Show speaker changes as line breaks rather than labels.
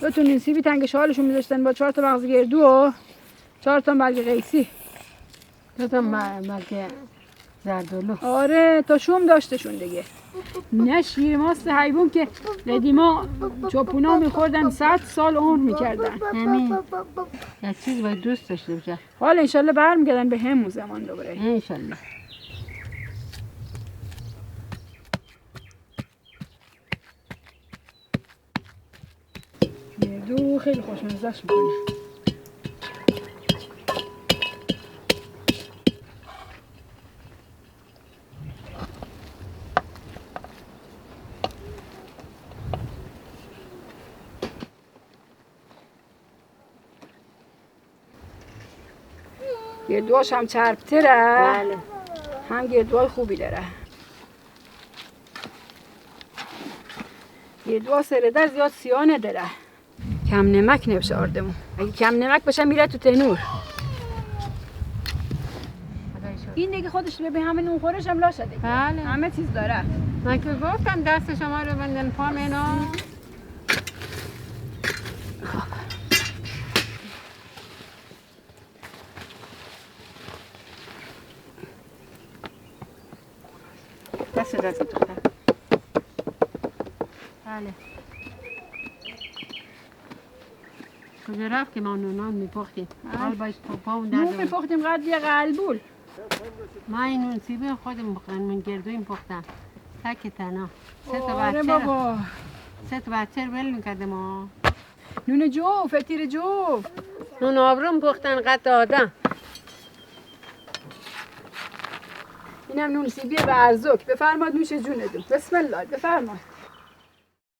دو تا نون سیبی تنگ شالشون میذاشتن با 4 تا مغز گردو و 4 تا برگ قیسی.
2 تا برگ زردالو.
آره تا شوم داشتشون دیگه. نه شیر ماست حیوان که قدیما چوپونا میخوردن 100 سال عمر میکردن.
همین یک چیز باید دوست داشته باشه.
حالا انشالله برمیگردن به همون زمان دوباره.
انشالله.
گردو خیلی خوشمزهش میکنه. گردوهاش هم چربتره.
بله.
هم گردوهای خوبی داره. گردوها سرده زیاد سیاه نداره. کم نمک نبشه آردمون. اگه کم نمک باشه میره تو تنور. این دیگه خودش به همه نون خورش هم لاشه دیگه.
بله.
همه چیز داره.
من که گفتم دست شما رو بندن پا منو. دست دختر. بله. کجا رفت که ما نونان میپختیم؟ حال باید پاون
نون
دردم.
میپختیم قد یه قلبول.
ما این نون سیبی خودم بخورن من گردویم پختم. تک تنها. 3 تا
آره
بچه
بابا.
3 تا بچه رو ول میکردم ما.
نون جوف، فتیر جوف.
نون آبروم پختن قد آدم.
اینم نون سیبی برزوک. بفرماد نوش جونتون. بسم الله بفرماد.